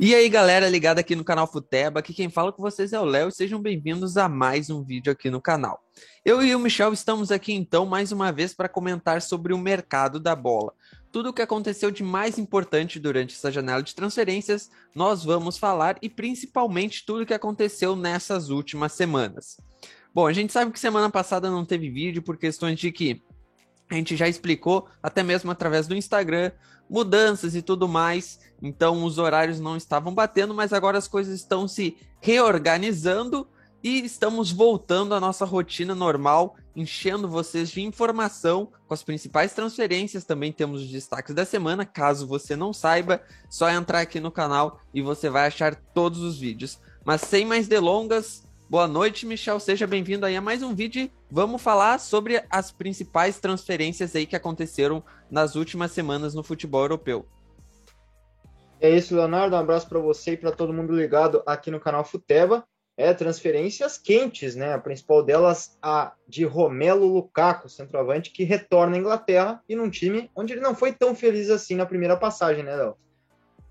E aí, galera, ligada aqui no canal Futeba, aqui quem fala com vocês é o Léo e sejam bem-vindos a mais um vídeo aqui no canal. Eu e o Michel estamos aqui então mais uma vez para comentar sobre o mercado da bola. Tudo o que aconteceu de mais importante durante essa janela de transferências, nós vamos falar e principalmente tudo o que aconteceu nessas últimas semanas. Bom, a gente sabe que semana passada não teve vídeo por questões de que a gente já explicou, até mesmo através do Instagram, mudanças e tudo mais. Então, os horários não estavam batendo, mas agora as coisas estão se reorganizando e estamos voltando à nossa rotina normal, enchendo vocês de informação com as principais transferências. Também temos os destaques da semana. Caso você não saiba, só entrar aqui no canal e você vai achar todos os vídeos. Mas sem mais delongas, boa noite, Michel. Seja bem-vindo aí a mais um vídeo. Vamos falar sobre as principais transferências aí que aconteceram nas últimas semanas no futebol europeu. É isso, Leonardo. Um abraço para você e para todo mundo ligado aqui no canal Futeba. Transferências quentes, né? A principal delas, a de Romelu Lukaku, centroavante, que retorna à Inglaterra e num time onde ele não foi tão feliz assim na primeira passagem, né, Léo?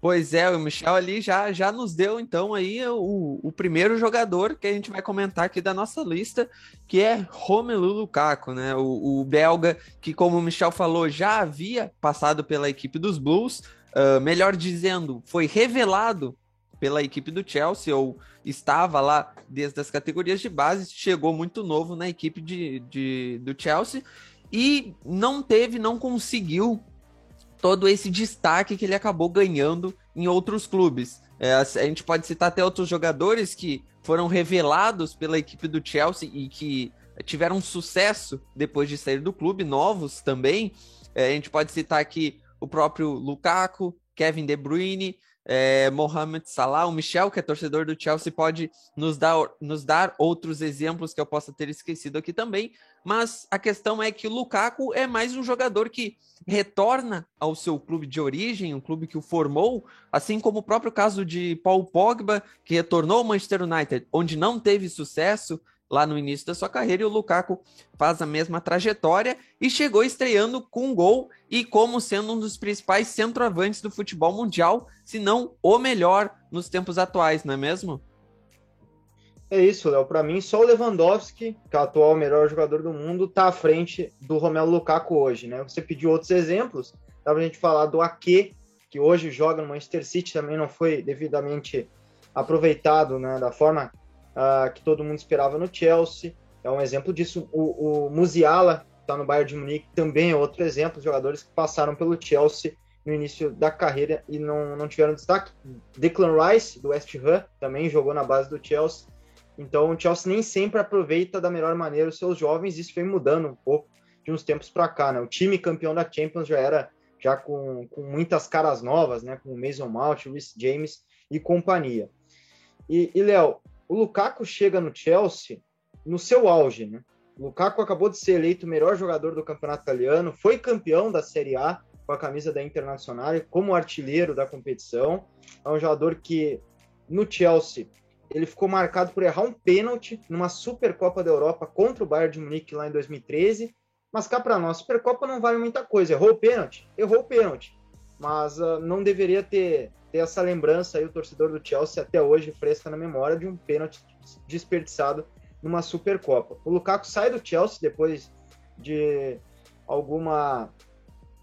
Pois é, o Michel ali já nos deu então aí o primeiro jogador que a gente vai comentar aqui da nossa lista, que é Romelu Lukaku, né? O belga que, como o Michel falou, já havia passado pela equipe dos Blues, melhor dizendo, foi revelado pela equipe do Chelsea, ou estava lá desde as categorias de base, chegou muito novo na equipe do Chelsea e não conseguiu todo esse destaque que ele acabou ganhando em outros clubes. A gente pode citar até outros jogadores que foram revelados pela equipe do Chelsea e que tiveram sucesso depois de sair do clube, novos também. A gente pode citar aqui o próprio Lukaku, Kevin De Bruyne, Mohamed Salah, o Michel, que é torcedor do Chelsea, pode nos dar outros exemplos que eu possa ter esquecido aqui também, mas a questão é que o Lukaku é mais um jogador que retorna ao seu clube de origem, um clube que o formou, assim como o próprio caso de Paul Pogba, que retornou ao Manchester United, onde não teve sucesso lá no início da sua carreira, e o Lukaku faz a mesma trajetória e chegou estreando com um gol e como sendo um dos principais centroavantes do futebol mundial, se não o melhor nos tempos atuais, não é mesmo? É isso, Léo. Para mim, só o Lewandowski, que é o atual melhor jogador do mundo, está à frente do Romelu Lukaku hoje, né? Você pediu outros exemplos, dá pra gente falar do Ake, que hoje joga no Manchester City, também não foi devidamente aproveitado, né, da forma que todo mundo esperava no Chelsea. É um exemplo disso. O Musiala, que está no Bayern de Munique, também é outro exemplo, jogadores que passaram pelo Chelsea no início da carreira e não tiveram destaque. Declan Rice, do West Ham, também jogou na base do Chelsea. Então, o Chelsea nem sempre aproveita da melhor maneira os seus jovens, isso vem mudando um pouco de uns tempos para cá, né? O time campeão da Champions já era com muitas caras novas, né? Com o Mason Mount, o Reece James e companhia. E Léo, o Lukaku chega no Chelsea no seu auge, né? O Lukaku acabou de ser eleito o melhor jogador do campeonato italiano, foi campeão da Série A com a camisa da Internazionale, como artilheiro da competição. É um jogador que, no Chelsea, ele ficou marcado por errar um pênalti numa Supercopa da Europa contra o Bayern de Munique lá em 2013. Mas cá para nós, Supercopa não vale muita coisa. Errou o pênalti? Errou o pênalti. Mas não deveria ter essa lembrança aí, o torcedor do Chelsea até hoje fresca na memória de um pênalti desperdiçado numa Supercopa. O Lukaku sai do Chelsea depois de alguma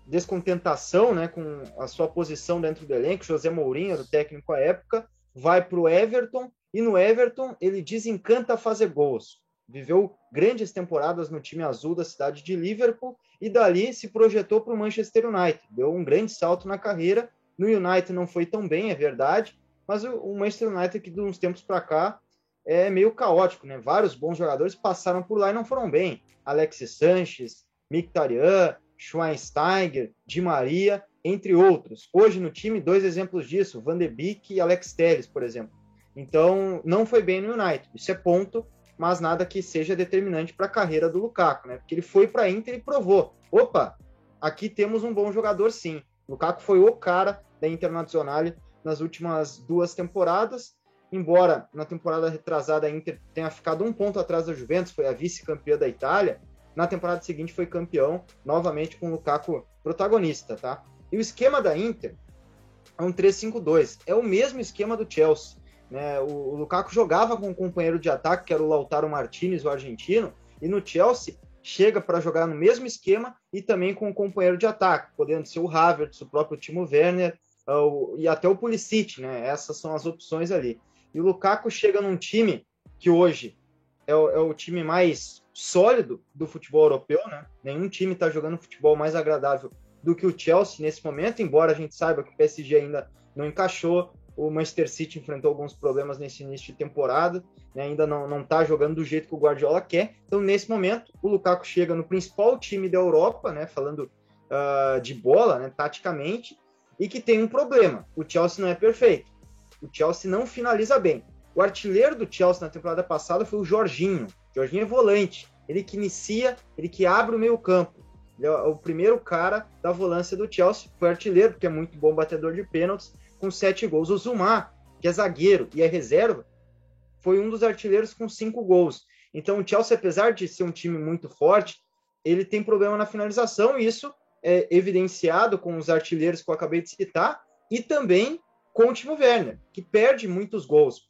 descontentação, né, com a sua posição dentro do elenco. José Mourinho era o técnico à época, vai para o Everton e no Everton ele desencanta fazer gols. Viveu grandes temporadas no time azul da cidade de Liverpool e dali se projetou para o Manchester United. Deu um grande salto na carreira. No United não foi tão bem, é verdade, mas o Manchester United que de uns tempos para cá é meio caótico, né? Vários bons jogadores passaram por lá e não foram bem. Alexis Sanches, Mkhitaryan, Schweinsteiger, Di Maria, entre outros. Hoje no time, dois exemplos disso, Van de Beek e Alex Telles, por exemplo. Então, não foi bem no United. Isso é ponto, mas nada que seja determinante para a carreira do Lukaku, né? Porque ele foi para a Inter e provou. Opa, aqui temos um bom jogador sim. Lukaku foi o cara da Internazionale nas últimas 2 temporadas, embora na temporada retrasada a Inter tenha ficado um ponto atrás da Juventus, foi a vice-campeã da Itália, na temporada seguinte foi campeão, novamente com o Lukaku protagonista, tá? E o esquema da Inter é um 3-5-2. É o mesmo esquema do Chelsea. Né? O Lukaku jogava com um companheiro de ataque, que era o Lautaro Martinez, o argentino, e no Chelsea chega para jogar no mesmo esquema e também com um companheiro de ataque, podendo ser o Havertz, o próprio Timo Werner e até o Pulisic, né? Essas são as opções ali. E o Lukaku chega num time que hoje é o time mais sólido do futebol europeu, né? Nenhum time está jogando futebol mais agradável do que o Chelsea nesse momento, embora a gente saiba que o PSG ainda não encaixou, o Manchester City enfrentou alguns problemas nesse início de temporada, né? Ainda não está jogando do jeito que o Guardiola quer. Então, nesse momento, o Lukaku chega no principal time da Europa, né? Falando de bola, né? Taticamente, e que tem um problema. O Chelsea não é perfeito. O Chelsea não finaliza bem. O artilheiro do Chelsea na temporada passada foi o Jorginho. O Jorginho é volante. Ele que inicia, ele que abre o meio campo. Ele é o primeiro cara da volância do Chelsea. Foi artilheiro, porque é muito bom batedor de pênaltis, com 7 gols. O Zuma, que é zagueiro e é reserva, foi um dos artilheiros com 5 gols. Então o Chelsea, apesar de ser um time muito forte, ele tem problema na finalização, e isso é evidenciado com os artilheiros que eu acabei de citar, e também com o Timo Werner, que perde muitos gols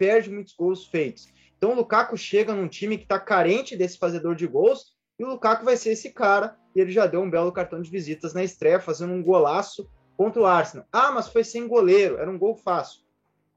feitos. Então o Lukaku chega num time que está carente desse fazedor de gols, e o Lukaku vai ser esse cara, e ele já deu um belo cartão de visitas na estreia, fazendo um golaço contra o Arsenal. Ah, mas foi sem goleiro, era um gol fácil.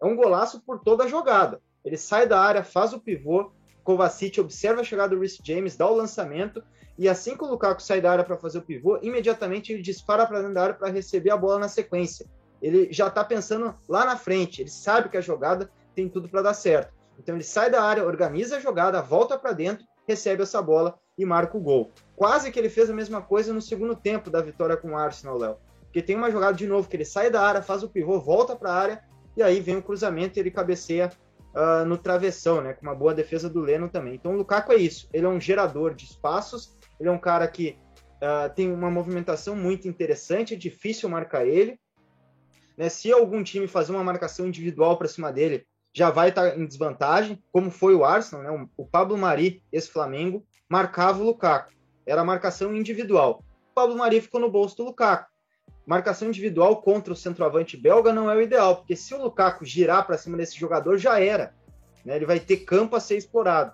É um golaço por toda a jogada. Ele sai da área, faz o pivô, Kovacic observa a chegada do Reece James, dá o lançamento, e assim que o Lukaku sai da área para fazer o pivô, imediatamente ele dispara para dentro da área para receber a bola na sequência. Ele já está pensando lá na frente, ele sabe que a jogada tem tudo para dar certo. Então ele sai da área, organiza a jogada, volta para dentro, recebe essa bola e marca o gol. Quase que ele fez a mesma coisa no segundo tempo da vitória com o Arsenal, Léo. Porque tem uma jogada de novo que ele sai da área, faz o pivô, volta para a área, e aí vem o cruzamento e ele cabeceia no travessão, né? Com uma boa defesa do Leno também. Então o Lukaku é isso, ele é um gerador de espaços, ele é um cara que tem uma movimentação muito interessante, é difícil marcar ele. Né? Se algum time fazer uma marcação individual para cima dele, já vai estar em desvantagem, como foi o Arsenal, né? O Pablo Mari, ex-Flamengo, marcava o Lukaku. Era marcação individual. O Pablo Mari ficou no bolso do Lukaku. Marcação individual contra o centroavante belga não é o ideal, porque se o Lukaku girar para cima desse jogador, já era. Né? Ele vai ter campo a ser explorado.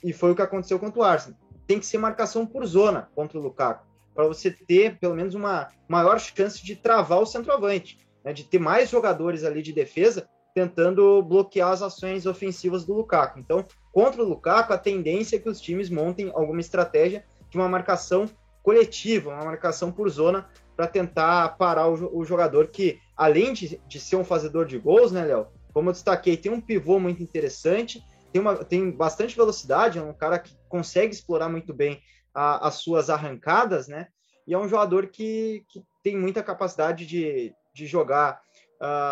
E foi o que aconteceu contra o Arsenal. Tem que ser marcação por zona contra o Lukaku, para você ter pelo menos uma maior chance de travar o centroavante, né? De ter mais jogadores ali de defesa tentando bloquear as ações ofensivas do Lukaku. Então, contra o Lukaku, a tendência é que os times montem alguma estratégia de uma marcação coletiva, uma marcação por zona, para tentar parar o jogador que, além de ser um fazedor de gols, né, Léo? Como eu destaquei, tem um pivô muito interessante, tem bastante velocidade, é um cara que consegue explorar muito bem as suas arrancadas, né? E é um jogador que tem muita capacidade de jogar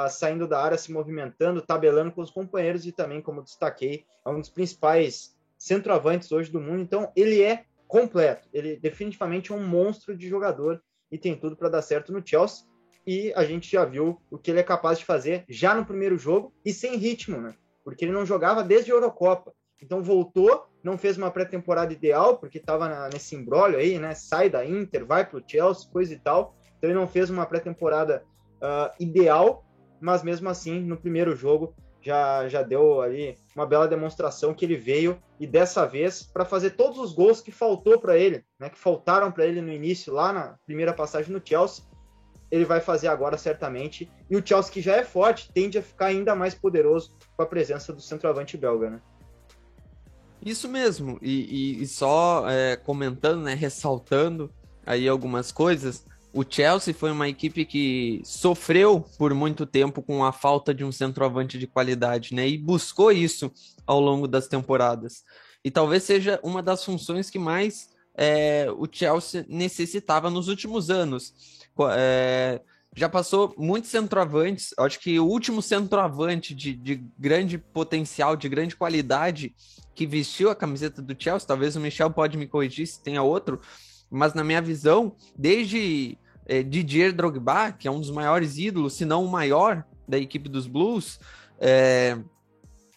saindo da área, se movimentando, tabelando com os companheiros, e também, como destaquei, é um dos principais centroavantes hoje do mundo. Então, ele é completo, ele definitivamente é um monstro de jogador e tem tudo para dar certo no Chelsea, e a gente já viu o que ele é capaz de fazer já no primeiro jogo e sem ritmo, né? Porque ele não jogava desde a Eurocopa. Então voltou, não fez uma pré-temporada ideal, porque estava nesse imbróglio aí, né? Sai da Inter, vai para o Chelsea, coisa e tal. Então ele não fez uma pré-temporada ideal, mas mesmo assim, no primeiro jogo, já deu ali uma bela demonstração que ele veio, e dessa vez, para fazer todos os gols que faltou para ele, né? Que faltaram para ele no início, lá na primeira passagem no Chelsea, ele vai fazer agora certamente, e o Chelsea, que já é forte, tende a ficar ainda mais poderoso com a presença do centroavante belga, né? Isso mesmo, e só comentando, né, ressaltando aí algumas coisas, o Chelsea foi uma equipe que sofreu por muito tempo com a falta de um centroavante de qualidade, né, e buscou isso ao longo das temporadas, e talvez seja uma das funções que mais o Chelsea necessitava nos últimos anos. Já passou muitos centroavantes, acho que o último centroavante de grande potencial, de grande qualidade, que vestiu a camiseta do Chelsea, talvez o Michel pode me corrigir se tenha outro, mas na minha visão, desde Didier Drogba, que é um dos maiores ídolos, se não o maior da equipe dos Blues,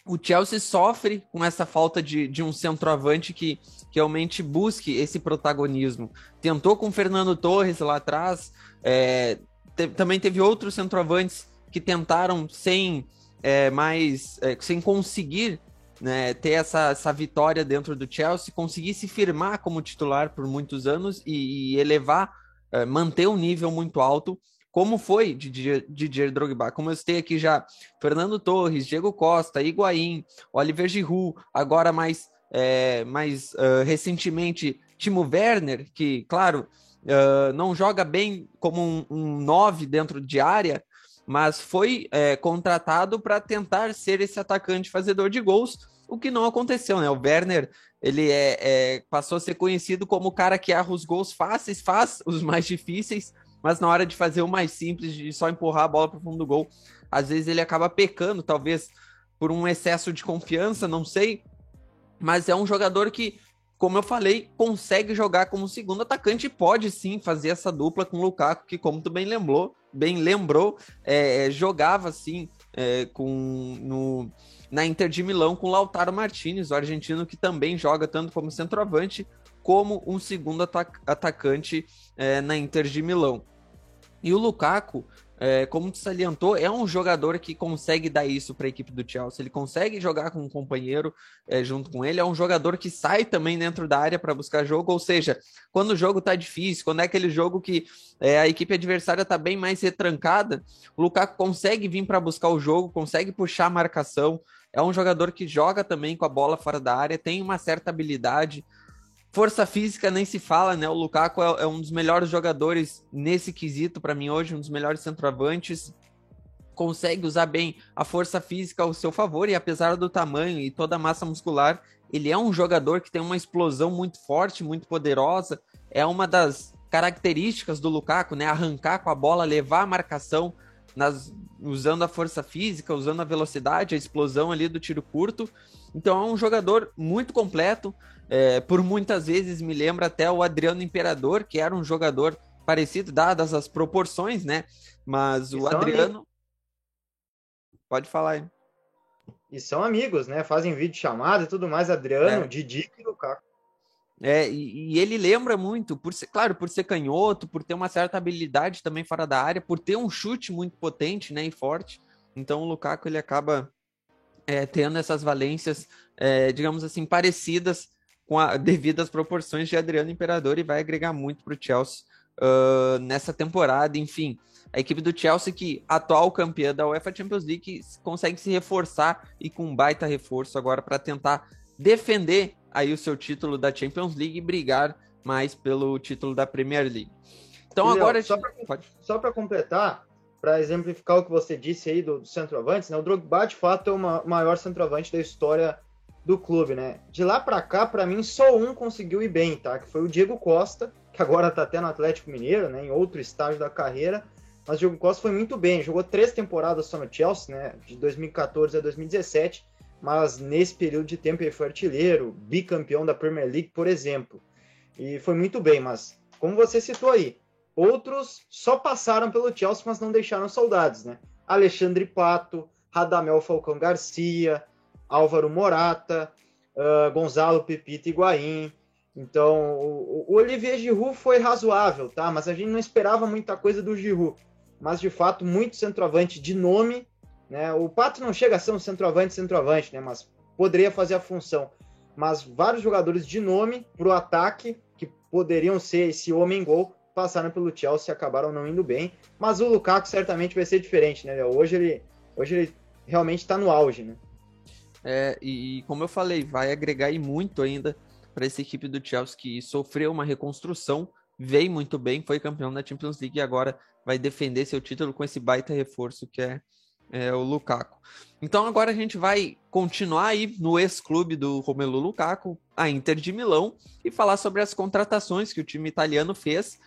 o Chelsea sofre com essa falta de um centroavante que realmente busque esse protagonismo. Tentou com o Fernando Torres lá atrás, também teve outros centroavantes que tentaram sem conseguir, né, ter essa vitória dentro do Chelsea, conseguir se firmar como titular por muitos anos e elevar, manter um nível muito alto, como foi Didier Drogba. Como eu citei aqui já, Fernando Torres, Diego Costa, Higuaín, Oliver Giroud, agora mais recentemente Timo Werner, que, claro, não joga bem como um 9 dentro de área, mas foi contratado para tentar ser esse atacante fazedor de gols, o que não aconteceu, né? O Werner, ele passou a ser conhecido como o cara que erra os gols fáceis, faz os mais difíceis, mas na hora de fazer o mais simples, de só empurrar a bola para o fundo do gol, às vezes ele acaba pecando, talvez por um excesso de confiança, não sei, mas é um jogador que, como eu falei, consegue jogar como segundo atacante e pode sim fazer essa dupla com o Lukaku, que, como tu bem lembrou, jogava assim na Inter de Milão com Lautaro Martinez, o argentino, que também joga tanto como centroavante como um segundo atacante na Inter de Milão. E o Lukaku, como tu salientou, é um jogador que consegue dar isso para a equipe do Chelsea. Ele consegue jogar com um companheiro junto com ele. É um jogador que sai também dentro da área para buscar jogo. Ou seja, quando o jogo tá difícil, quando é aquele jogo que a equipe adversária tá bem mais retrancada, o Lukaku consegue vir para buscar o jogo, consegue puxar a marcação. É um jogador que joga também com a bola fora da área, tem uma certa habilidade. Força física nem se fala, né? O Lukaku é um dos melhores jogadores nesse quesito para mim hoje, um dos melhores centroavantes. Consegue usar bem a força física ao seu favor e, apesar do tamanho e toda a massa muscular, ele é um jogador que tem uma explosão muito forte, muito poderosa. É uma das características do Lukaku, né? Arrancar com a bola, levar a marcação usando a força física, usando a velocidade, a explosão ali do tiro curto. Então é um jogador muito completo. Por muitas vezes me lembra até o Adriano Imperador, que era um jogador parecido, dadas as proporções, né? Mas o Adriano... Pode falar aí. E são amigos, né? Fazem vídeo chamada e tudo mais, Adriano, Didi e Lukaku. E ele lembra muito, por ser canhoto, por ter uma certa habilidade também fora da área, por ter um chute muito potente, né, e forte. Então o Lukaku, ele acaba tendo essas valências, digamos assim, parecidas com devido às proporções de Adriano Imperador, e vai agregar muito para o Chelsea nessa temporada. Enfim, a equipe do Chelsea, que atual campeã da UEFA Champions League, consegue se reforçar e com um baita reforço agora para tentar defender aí o seu título da Champions League e brigar mais pelo título da Premier League. Então agora... Só para completar, para exemplificar o que você disse aí do centroavante, né? O Drogba, de fato, é o maior centroavante da história do clube, né? De lá para cá, para mim, só um conseguiu ir bem, tá? Que foi o Diego Costa, que agora tá até no Atlético Mineiro, né? Em outro estágio da carreira. Mas o Diego Costa foi muito bem, jogou 3 temporadas só no Chelsea, né? De 2014 a 2017, mas nesse período de tempo ele foi artilheiro, bicampeão da Premier League, por exemplo. E foi muito bem, mas como você citou aí, outros só passaram pelo Chelsea, mas não deixaram saudades, né? Alexandre Pato, Radamel Falcão Garcia, Álvaro Morata, Gonzalo Pepito Higuaín. Então, o Olivier Giroud foi razoável, tá? Mas a gente não esperava muita coisa do Giroud. Mas, de fato, muito centroavante de nome, né? O Pato não chega a ser um centroavante, né? Mas poderia fazer a função. Mas vários jogadores de nome para o ataque, que poderiam ser esse homem-gol, passaram pelo Chelsea e acabaram não indo bem. Mas o Lukaku certamente vai ser diferente, né? Hoje ele realmente está no auge, né? E como eu falei, vai agregar aí muito ainda para essa equipe do Chelsea, que sofreu uma reconstrução, veio muito bem, foi campeão da Champions League e agora vai defender seu título com esse baita reforço que é o Lukaku. Então agora a gente vai continuar aí no ex-clube do Romelu Lukaku, a Inter de Milão, e falar sobre as contratações que o time italiano fez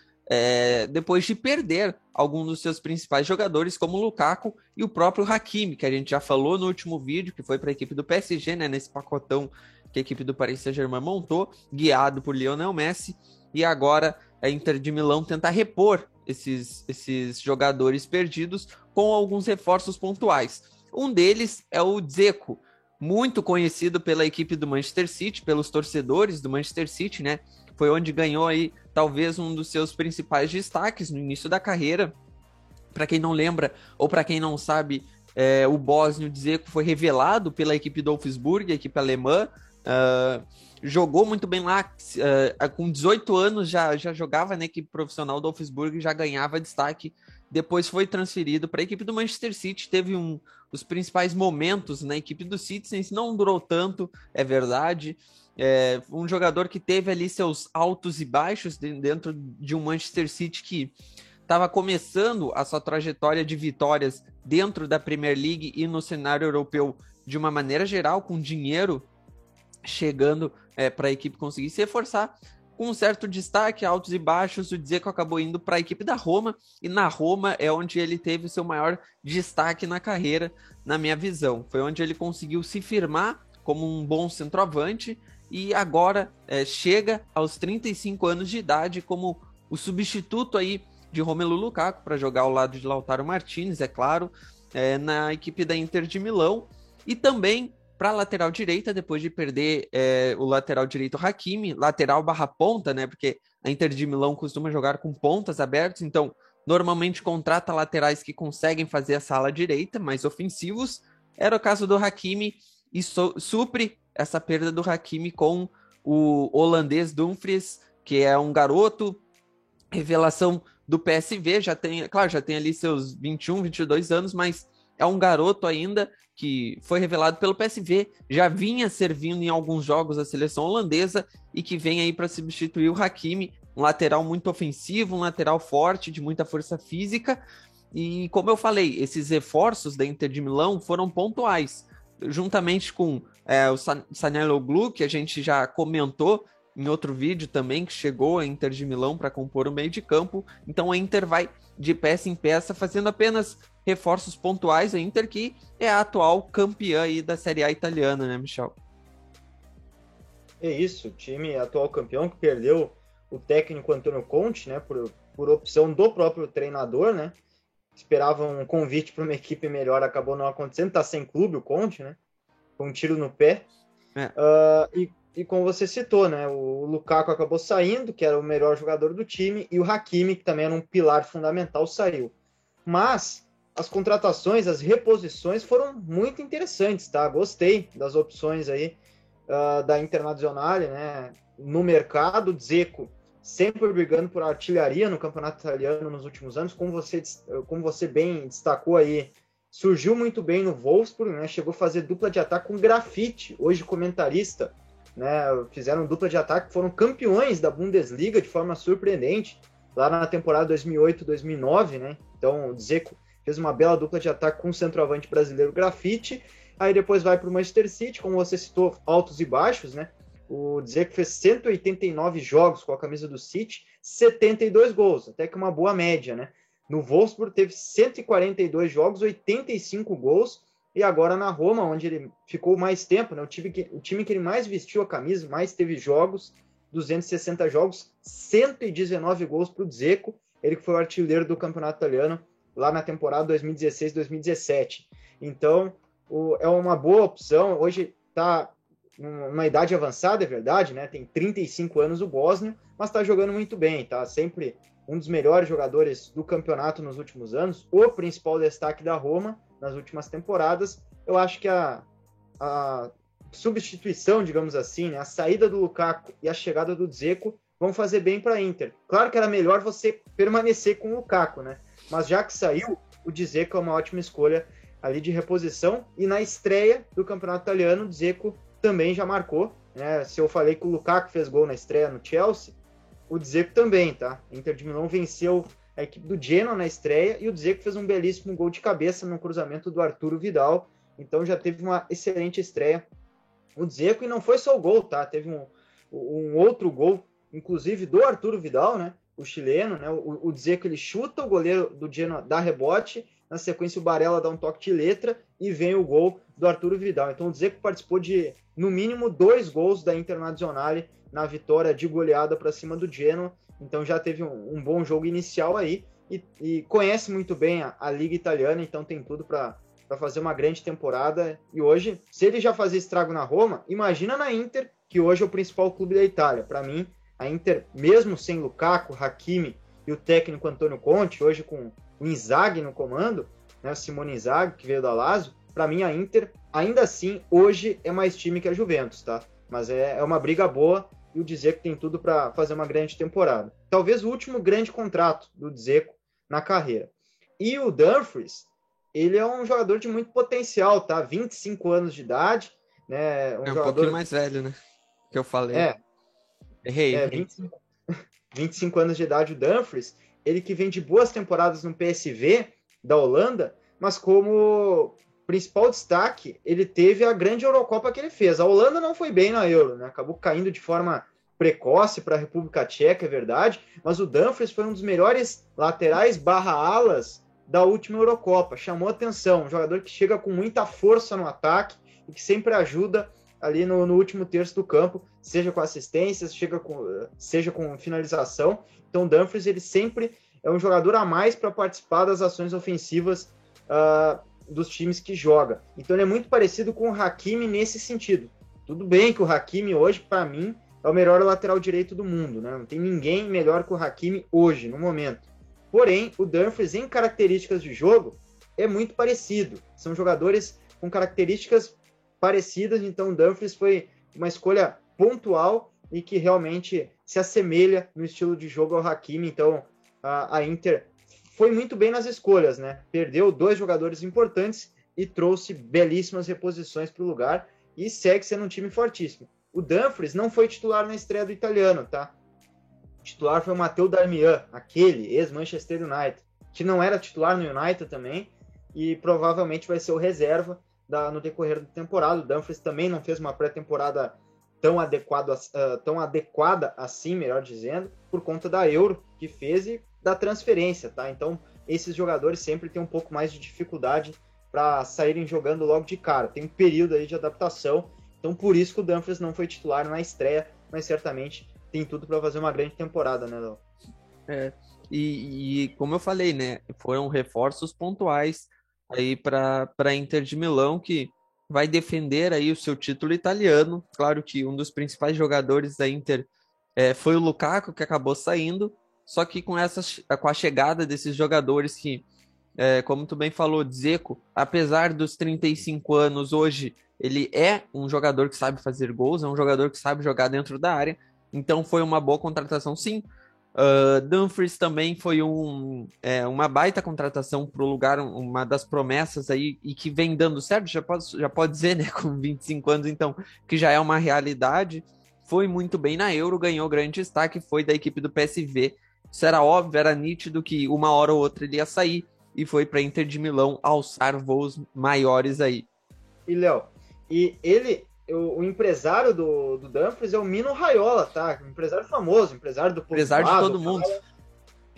depois de perder alguns dos seus principais jogadores, como o Lukaku e o próprio Hakimi, que a gente já falou no último vídeo, que foi para a equipe do PSG, né, nesse pacotão que a equipe do Paris Saint-Germain montou, guiado por Lionel Messi, e agora a Inter de Milão tenta repor esses jogadores perdidos com alguns reforços pontuais. Um deles é o Dzeko, muito conhecido pela equipe do Manchester City, pelos torcedores do Manchester City, né? Foi onde ganhou aí talvez um dos seus principais destaques no início da carreira. Para quem não lembra, ou para quem não sabe, o bósnio Dzeko foi revelado pela equipe do Wolfsburg, a equipe alemã, jogou muito bem lá, com 18 anos já jogava na equipe profissional do Wolfsburg, já ganhava destaque, depois foi transferido para a equipe do Manchester City, teve os principais momentos na equipe do Citizens, não durou tanto, é verdade, um jogador que teve ali seus altos e baixos dentro de um Manchester City que estava começando a sua trajetória de vitórias dentro da Premier League e no cenário europeu de uma maneira geral, com dinheiro chegando para a equipe conseguir se reforçar, com um certo destaque, altos e baixos. O Dzeko acabou indo para a equipe da Roma, e na Roma é onde ele teve o seu maior destaque na carreira, na minha visão. Foi onde ele conseguiu se firmar como um bom centroavante, e agora chega aos 35 anos de idade como o substituto aí de Romelu Lukaku para jogar ao lado de Lautaro Martinez, é claro, na equipe da Inter de Milão, e também para a lateral direita, depois de perder o lateral direito Hakimi, lateral barra ponta, né? Porque a Inter de Milão costuma jogar com pontas abertas, então normalmente contrata laterais que conseguem fazer essa ala direita, mais ofensivos. Era o caso do Hakimi, e supre essa perda do Hakimi com o holandês Dumfries, que é um garoto, revelação do PSV, já tem ali seus 21, 22 anos, mas é um garoto ainda que foi revelado pelo PSV, já vinha servindo em alguns jogos da seleção holandesa e que vem aí para substituir o Hakimi, um lateral muito ofensivo, um lateral forte, de muita força física. E como eu falei, esses reforços da Inter de Milão foram pontuais, juntamente com o Zaniolo, que a gente já comentou em outro vídeo também, que chegou a Inter de Milão para compor o meio de campo. Então a Inter vai de peça em peça, fazendo apenas reforços pontuais. A Inter que é a atual campeã aí da Série A italiana, né, Michel? É isso, o time atual campeão que perdeu o técnico Antônio Conte, né, por opção do próprio treinador, né? Esperava um convite para uma equipe melhor, acabou não acontecendo, tá sem clube o Conte, né? Com um tiro no pé. E como você citou, né, o Lukaku acabou saindo, que era o melhor jogador do time, e o Hakimi, que também era um pilar fundamental, saiu. Mas as contratações, as reposições foram muito interessantes, tá? Gostei das opções aí da Internazionale, né? No mercado, Dzeko sempre brigando por artilharia no campeonato italiano nos últimos anos, como você bem destacou aí, surgiu muito bem no Wolfsburg, né? Chegou a fazer dupla de ataque com Grafite, hoje comentarista, né? Fizeram dupla de ataque, foram campeões da Bundesliga de forma surpreendente, lá na temporada 2008-2009, né? Então o Dzeko fez uma bela dupla de ataque com o centroavante brasileiro Grafite, aí depois vai para o Manchester City, como você citou, altos e baixos, né? O Dzeko fez 189 jogos com a camisa do City, 72 gols, até que uma boa média, né? No Wolfsburg teve 142 jogos, 85 gols, e agora na Roma, onde ele ficou mais tempo, né? O time que ele mais vestiu a camisa, mais teve jogos, 260 jogos, 119 gols para o Dzeko, ele que foi o artilheiro do campeonato italiano lá na temporada 2016-2017. Então, é uma boa opção. Hoje está numa idade avançada, é verdade, né? Tem 35 anos o bósnio, mas está jogando muito bem, tá? Sempre um dos melhores jogadores do campeonato nos últimos anos, o principal destaque da Roma nas últimas temporadas. Eu acho que a substituição, digamos assim, né? A saída do Lukaku e a chegada do Dzeko vão fazer bem para a Inter. Claro que era melhor você permanecer com o Lukaku, né? Mas já que saiu, o Dzeko é uma ótima escolha ali de reposição. E na estreia do campeonato italiano, o Dzeko também já marcou, né? Se eu falei que o Lukaku fez gol na estreia no Chelsea, o Dzeko também, tá? A Inter de Milão venceu a equipe do Genoa na estreia e o Dzeko fez um belíssimo gol de cabeça no cruzamento do Arturo Vidal. Então já teve uma excelente estreia o Dzeko, e não foi só o gol, tá? Teve um outro gol, inclusive do Arturo Vidal, né? O chileno, né? O Dzeko, ele chuta, o goleiro do Genoa dá rebote, na sequência o Barella dá um toque de letra e vem o gol do Arturo Vidal. Então o Dzeko participou de, no mínimo, 2 gols da Internazionale na vitória de goleada para cima do Genoa. Então já teve um bom jogo inicial aí e conhece muito bem a Liga Italiana, então tem tudo para fazer uma grande temporada. E hoje, se ele já fazia estrago na Roma, imagina na Inter, que hoje é o principal clube da Itália. Para mim, a Inter, mesmo sem Lukaku, Hakimi e o técnico Antônio Conte, hoje com o Inzaghi no comando, né, o Simone Inzaghi, que veio da Lazio, para mim a Inter, ainda assim, hoje é mais time que a Juventus, tá? Mas é uma briga boa e o Dzeko tem tudo para fazer uma grande temporada. Talvez o último grande contrato do Dzeko na carreira. E o Dumfries, ele é um jogador de muito potencial, tá? 25 anos de idade, né? É um jogador... pouquinho mais velho, né? Que eu falei. Errei. 25 anos de idade o Dumfries, ele que vem de boas temporadas no PSV da Holanda, mas como principal destaque, ele teve a grande Eurocopa que ele fez. A Holanda não foi bem na Euro, né? Acabou caindo de forma precoce para a República Tcheca, é verdade, mas o Dumfries foi um dos melhores laterais /alas da última Eurocopa. Chamou atenção, um jogador que chega com muita força no ataque e que sempre ajuda ali no último terço do campo, seja com assistências, seja com finalização. Então o Dumfries, ele sempre é um jogador a mais para participar das ações ofensivas dos times que joga. Então ele é muito parecido com o Hakimi nesse sentido. Tudo bem que o Hakimi hoje, para mim, é o melhor lateral direito do mundo, né? Não tem ninguém melhor que o Hakimi hoje, no momento. Porém, o Dumfries, em características de jogo, é muito parecido. São jogadores com características parecidas, então o Dumfries foi uma escolha pontual e que realmente se assemelha no estilo de jogo ao Hakimi. Então a Inter foi muito bem nas escolhas, né? Perdeu 2 jogadores importantes e trouxe belíssimas reposições para o lugar e segue sendo um time fortíssimo. O Dumfries não foi titular na estreia do italiano, tá? O titular foi o Matteo Darmian, aquele ex-Manchester United, que não era titular no United também e provavelmente vai ser o reserva no decorrer da temporada. O Dumfries também não fez uma pré-temporada tão adequada assim, melhor dizendo, por conta da Euro que fez e da transferência, tá? Então, esses jogadores sempre têm um pouco mais de dificuldade para saírem jogando logo de cara. Tem um período aí de adaptação, então por isso que o Dumfries não foi titular na estreia, mas certamente tem tudo para fazer uma grande temporada, né, Léo? E como eu falei, né, foram reforços pontuais aí para a Inter de Milão, que vai defender aí o seu título italiano. Claro que um dos principais jogadores da Inter foi o Lukaku, que acabou saindo, só que com a chegada desses jogadores que, como tu bem falou, Dzeko, apesar dos 35 anos hoje, ele é um jogador que sabe fazer gols, é um jogador que sabe jogar dentro da área, então foi uma boa contratação, sim. Dumfries também foi uma baita contratação para o lugar, uma das promessas aí, e que vem dando certo, já pode dizer, né, com 25 anos, então, que já é uma realidade. Foi muito bem na Euro, ganhou grande destaque, foi da equipe do PSV. Isso era óbvio, era nítido que uma hora ou outra ele ia sair, e foi para Inter de Milão alçar voos maiores aí. E, Léo, o empresário do Dumfries é o Mino Raiola, tá? Um empresário famoso, empresário do empresário de todo mundo.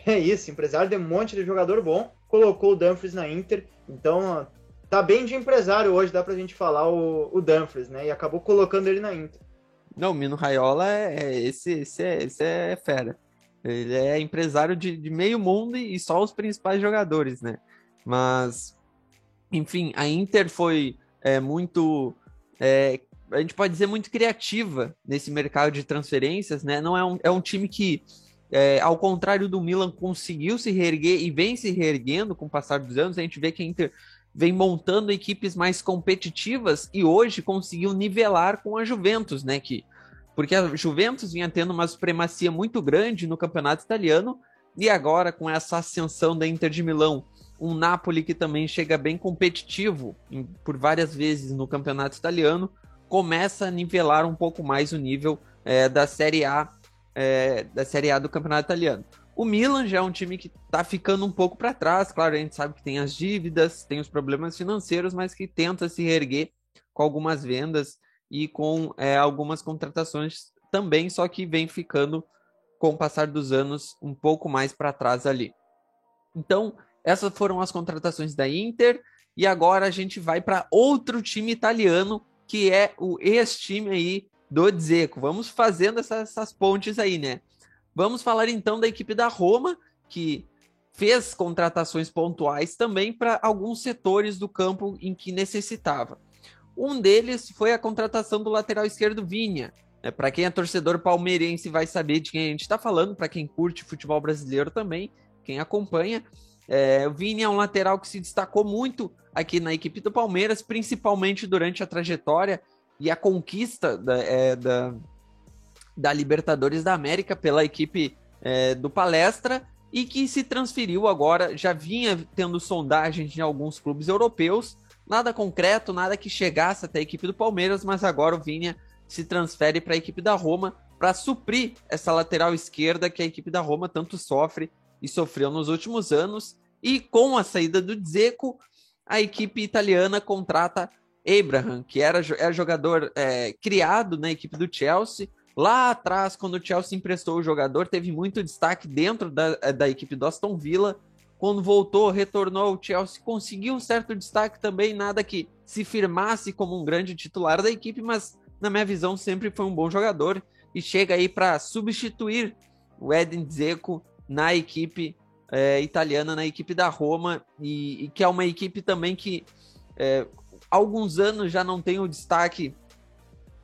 É isso, empresário de um monte de jogador bom, colocou o Dumfries na Inter, então tá bem de empresário hoje, dá pra gente falar o Dumfries, né? E acabou colocando ele na Inter. Não, o Mino Raiola esse é fera. Ele é empresário de meio mundo e só os principais jogadores, né? Mas, enfim, a Inter foi muito... a gente pode dizer muito criativa nesse mercado de transferências, né? Não é um time que, ao contrário do Milan, conseguiu se reerguer e vem se reerguendo com o passar dos anos. A gente vê que a Inter vem montando equipes mais competitivas e hoje conseguiu nivelar com a Juventus, né? Porque a Juventus vinha tendo uma supremacia muito grande no campeonato italiano e agora com essa ascensão da Inter de Milão, um Napoli que também chega bem competitivo por várias vezes no campeonato italiano, começa a nivelar um pouco mais o nível da Série A do campeonato italiano. O Milan já é um time que está ficando um pouco para trás, claro, a gente sabe que tem as dívidas, tem os problemas financeiros, mas que tenta se reerguer com algumas vendas e com algumas contratações também, só que vem ficando, com o passar dos anos, um pouco mais para trás ali. Então, essas foram as contratações da Inter, e agora a gente vai para outro time italiano, que é o ex-time aí do Dzeko. Vamos fazendo essas pontes aí, né? Vamos falar então da equipe da Roma, que fez contratações pontuais também para alguns setores do campo em que necessitava. Um deles foi a contratação do lateral esquerdo Viña. Para quem é torcedor palmeirense vai saber de quem a gente está falando, para quem curte futebol brasileiro também, quem acompanha. O Vini é um lateral que se destacou muito aqui na equipe do Palmeiras, principalmente durante a trajetória e a conquista da Libertadores da América pela equipe do Palestra, e que se transferiu agora, já vinha tendo sondagens em alguns clubes europeus, nada concreto, nada que chegasse até a equipe do Palmeiras, mas agora o Vini se transfere para a equipe da Roma para suprir essa lateral esquerda que a equipe da Roma tanto sofre e sofreu nos últimos anos. E com a saída do Dzeko, a equipe italiana contrata Abraham, que era jogador criado na equipe do Chelsea. Lá atrás, quando o Chelsea emprestou o jogador, teve muito destaque dentro da equipe do Aston Villa. Quando voltou, retornou ao Chelsea, conseguiu um certo destaque também, nada que se firmasse como um grande titular da equipe, mas na minha visão sempre foi um bom jogador e chega aí para substituir o Edin Dzeko na equipe italiana, na equipe da Roma, e que é uma equipe também que há alguns anos já não tem o destaque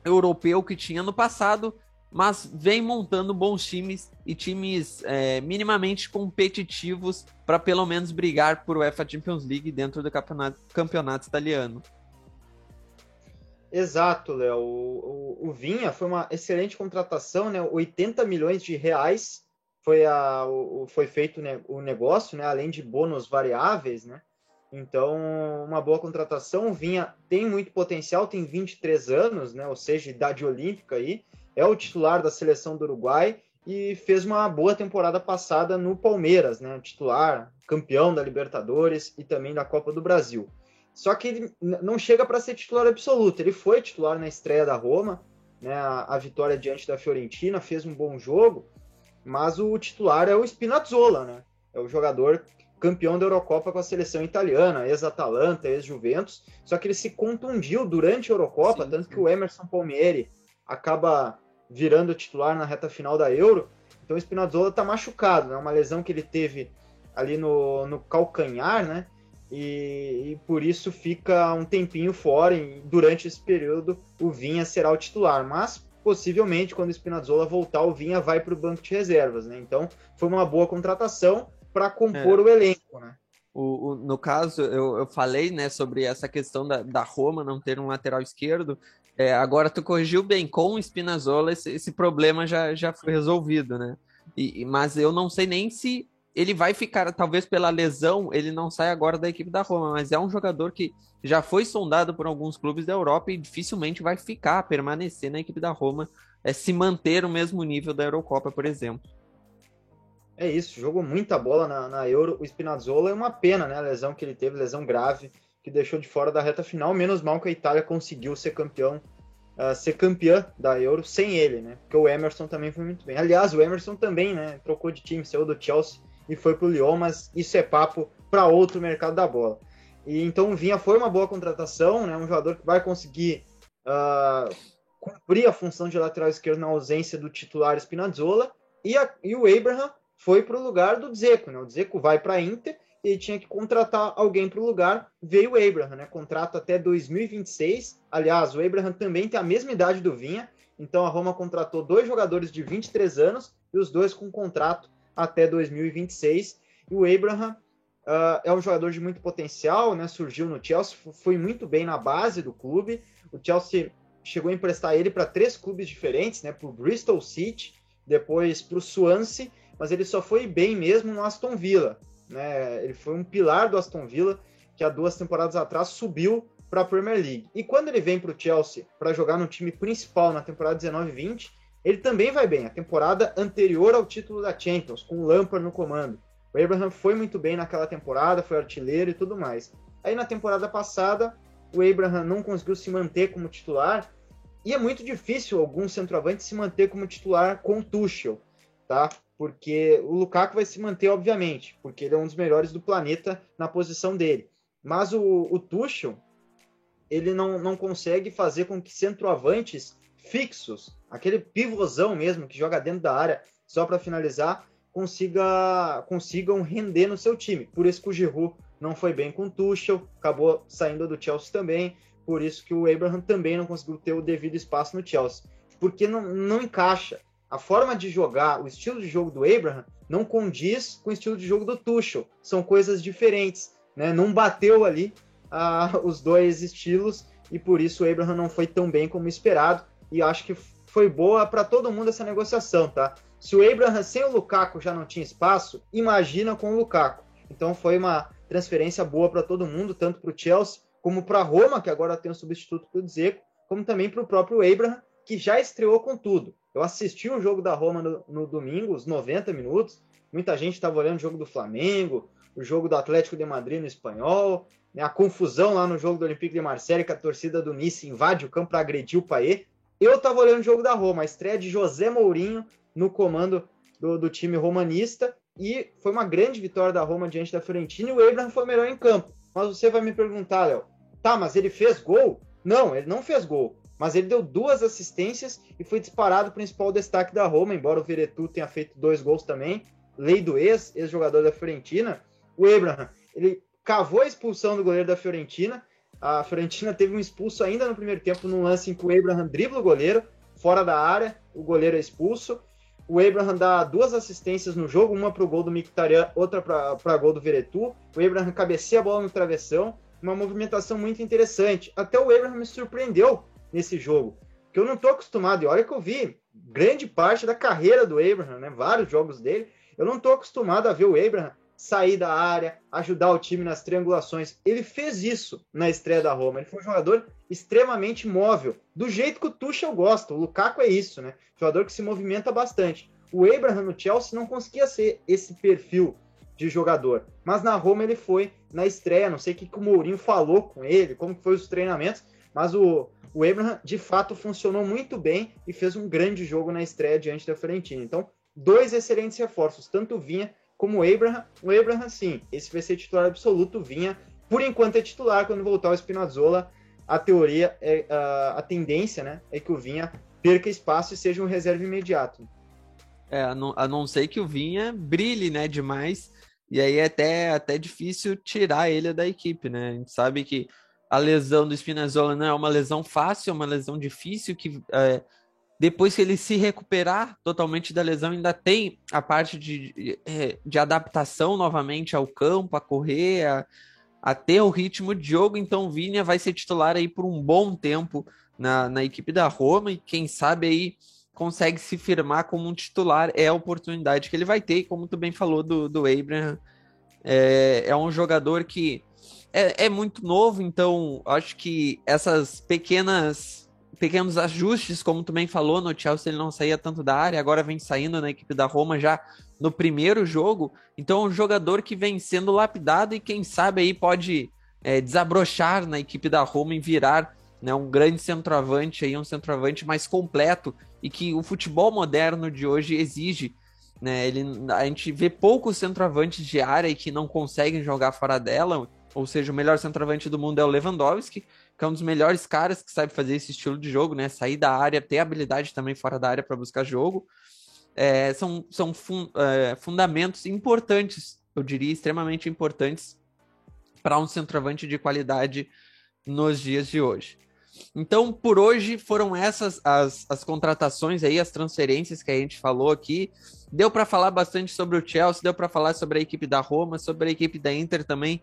europeu que tinha no passado, mas vem montando bons times e times minimamente competitivos para pelo menos brigar por UEFA Champions League dentro do campeonato italiano. Exato, Léo. O Vinha foi uma excelente contratação, né? 80 milhões de reais foi feito, né, o negócio, né? Além de bônus variáveis, né? Então, uma boa contratação. O Vinha tem muito potencial, tem 23 anos, né? Ou seja, idade olímpica aí. É o titular da seleção do Uruguai e fez uma boa temporada passada no Palmeiras, né? Titular, campeão da Libertadores e também da Copa do Brasil. Só que ele não chega para ser titular absoluto. Ele foi titular na estreia da Roma, né? A vitória diante da Fiorentina, fez um bom jogo, mas o titular é o Spinazzola, né? É o jogador campeão da Eurocopa com a seleção italiana, ex-Atalanta, ex-Juventus, só que ele se contundiu durante a Eurocopa, sim, tanto que o Emerson Palmieri acaba virando titular na reta final da Euro. Então o Spinazzola está machucado, né? Uma lesão que ele teve ali no calcanhar, né? E por isso fica um tempinho fora, e durante esse período o Vinha será o titular, mas possivelmente quando o Spinazzola voltar, o Vinha vai para o banco de reservas, né? Então foi uma boa contratação para compor o elenco, né? No caso, eu falei, né, sobre essa questão da Roma não ter um lateral esquerdo. Agora tu corrigiu bem, com o Spinazzola esse problema já foi resolvido, né? Mas eu não sei nem se ele vai ficar, talvez pela lesão, ele não sai agora da equipe da Roma, mas é um jogador que já foi sondado por alguns clubes da Europa e dificilmente vai permanecer na equipe da Roma, se manter o mesmo nível da Eurocopa, por exemplo. É isso, jogou muita bola na Euro. O Spinazzola é uma pena, né? A lesão que ele teve, lesão grave, que deixou de fora da reta final. Menos mal que a Itália conseguiu ser campeã da Euro sem ele, né? Porque o Emerson também foi muito bem. Aliás, o Emerson também, né? Trocou de time, saiu do Chelsea e foi pro Lyon, mas isso é papo para outro mercado da bola. E então o Vinha foi uma boa contratação, né? Um jogador que vai conseguir cumprir a função de lateral esquerdo na ausência do titular Spinazzola, e o Abraham foi para o lugar do Dzeko, né? O Dzeko vai para a Inter e ele tinha que contratar alguém para o lugar, veio o Abraham, né? Contrato até 2026. Aliás, o Abraham também tem a mesma idade do Vinha, então a Roma contratou 2 jogadores de 23 anos e os 2 com contrato até 2026. E o Abraham é um jogador de muito potencial, né? Surgiu no Chelsea, foi muito bem na base do clube. O Chelsea chegou a emprestar ele para 3 clubes diferentes, né? Para o Bristol City, depois para o Swansea, mas ele só foi bem mesmo no Aston Villa, né? Ele foi um pilar do Aston Villa, que há 2 temporadas atrás subiu para a Premier League. E quando ele vem para o Chelsea para jogar no time principal na temporada 19-20, ele também vai bem. A temporada anterior ao título da Champions, com o Lampard no comando. O Abraham foi muito bem naquela temporada, foi artilheiro e tudo mais. Aí na temporada passada, o Abraham não conseguiu se manter como titular, e é muito difícil algum centroavante se manter como titular com o Tuchel, tá? Porque o Lukaku vai se manter, obviamente, porque ele é um dos melhores do planeta na posição dele. Mas o Tuchel, ele não consegue fazer com que centroavantes fixos, aquele pivôzão mesmo, que joga dentro da área só para finalizar, consigam render no seu time. Por isso que o Giroud não foi bem com o Tuchel, acabou saindo do Chelsea também, por isso que o Abraham também não conseguiu ter o devido espaço no Chelsea, porque não encaixa. A forma de jogar, o estilo de jogo do Abraham não condiz com o estilo de jogo do Tuchel. São coisas diferentes, né? Não bateu ali os dois estilos e por isso o Abraham não foi tão bem como esperado. E acho que foi boa para todo mundo essa negociação, tá? Se o Abraham sem o Lukaku já não tinha espaço, imagina com o Lukaku. Então foi uma transferência boa para todo mundo, tanto para o Chelsea como para a Roma, que agora tem um substituto para o Dzeko, como também para o próprio Abraham, que já estreou com tudo. Eu assisti o jogo da Roma no domingo, os 90 minutos. Muita gente estava olhando o jogo do Flamengo, o jogo do Atlético de Madrid no Espanhol, né, a confusão lá no jogo do Olympique de Marseille, que a torcida do Nice invade o campo para agredir o Payet. Eu estava olhando o jogo da Roma, a estreia de José Mourinho no comando do time romanista, e foi uma grande vitória da Roma diante da Fiorentina, e o Abraham foi o melhor em campo. Mas você vai me perguntar, Léo, tá, mas ele fez gol? Não, ele não fez gol, mas ele deu 2 assistências e foi disparado o principal destaque da Roma, embora o Veretout tenha feito 2 gols também, lei do ex-jogador da Fiorentina. O Abraham, ele cavou a expulsão do goleiro da Fiorentina. A Fiorentina teve um expulso ainda no primeiro tempo, num lance em que o Abraham dribla o goleiro, fora da área, o goleiro é expulso. O Abraham dá 2 assistências no jogo, uma para o gol do Mkhitaryan, outra para gol do Veretout. O Abraham cabeceia a bola no travessão, uma movimentação muito interessante. Até o Abraham me surpreendeu nesse jogo, que eu não estou acostumado, e olha que eu vi grande parte da carreira do Abraham, né, vários jogos dele, eu não estou acostumado a ver o Abraham sair da área, ajudar o time nas triangulações. Ele fez isso na estreia da Roma. Ele foi um jogador extremamente móvel, do jeito que o Tuchel gosta. O Lukaku é isso, né? Jogador que se movimenta bastante. O Abraham no Chelsea não conseguia ser esse perfil de jogador, mas na Roma ele foi na estreia. Não sei o que o Mourinho falou com ele, como que foi os treinamentos, mas o Abraham de fato funcionou muito bem e fez um grande jogo na estreia diante da Fiorentina. Então, 2 excelentes reforços, tanto o Vinha como o Abraham. O Abraham, sim, esse vai ser titular absoluto. Vinha, por enquanto, é titular. Quando voltar o Spinazzola, a teoria, a tendência, né, é que o Vinha perca espaço e seja um reserva imediato. A não ser que o Vinha brilhe, né, demais, e aí é até difícil tirar ele da equipe, né? A gente sabe que a lesão do Spinazzola não é uma lesão fácil, é uma lesão difícil, que depois que ele se recuperar totalmente da lesão, ainda tem a parte de adaptação novamente ao campo, a correr, a ter o ritmo de jogo. Então o Vini vai ser titular aí por um bom tempo na equipe da Roma, e quem sabe aí consegue se firmar como um titular, é a oportunidade que ele vai ter. E como tu bem falou do Abraham, é um jogador que é muito novo, então acho que essas pequenos ajustes, como tu bem falou, no Chelsea ele não saía tanto da área, agora vem saindo na equipe da Roma já no primeiro jogo. Então é um jogador que vem sendo lapidado e quem sabe aí pode desabrochar na equipe da Roma e virar, né, um grande centroavante, aí, um centroavante mais completo, e que o futebol moderno de hoje exige, né? A gente vê poucos centroavantes de área e que não conseguem jogar fora dela. Ou seja, o melhor centroavante do mundo é o Lewandowski, que é um dos melhores caras que sabe fazer esse estilo de jogo, né? Sair da área, ter habilidade também fora da área para buscar jogo. São fundamentos importantes, eu diria, extremamente importantes para um centroavante de qualidade nos dias de hoje. Então, por hoje, foram essas as contratações aí, as transferências que a gente falou aqui. Deu para falar bastante sobre o Chelsea, deu para falar sobre a equipe da Roma, sobre a equipe da Inter também,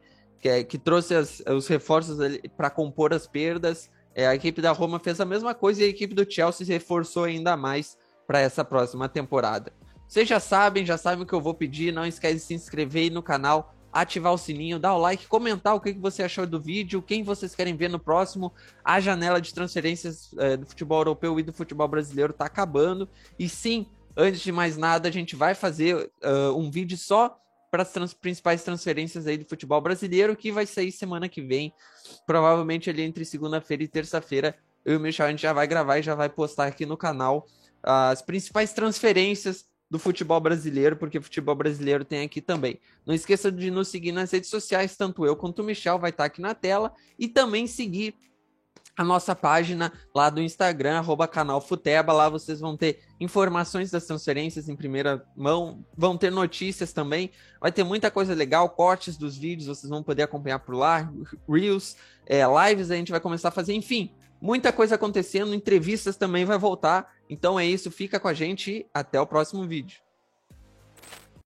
que trouxe os reforços para compor as perdas. A equipe da Roma fez a mesma coisa e a equipe do Chelsea se reforçou ainda mais para essa próxima temporada. Vocês já sabem o que eu vou pedir. Não esquece de se inscrever aí no canal, ativar o sininho, dar o like, comentar o que você achou do vídeo, quem vocês querem ver no próximo. A janela de transferências do futebol europeu e do futebol brasileiro está acabando. E sim, antes de mais nada, a gente vai fazer um vídeo só para as principais transferências aí do futebol brasileiro, que vai sair semana que vem, provavelmente ali entre segunda-feira e terça-feira. Eu e o Michel, a gente já vai gravar e já vai postar aqui no canal as principais transferências do futebol brasileiro, porque o futebol brasileiro tem aqui também. Não esqueça de nos seguir nas redes sociais, tanto eu quanto o Michel vai estar aqui na tela, e também seguir a nossa página lá do Instagram, @canalfuteba. Lá vocês vão ter informações das transferências em primeira mão, vão ter notícias também, vai ter muita coisa legal, cortes dos vídeos, vocês vão poder acompanhar por lá, Reels, lives a gente vai começar a fazer, enfim, muita coisa acontecendo, entrevistas também vai voltar, Então é isso, fica com a gente e até o próximo vídeo.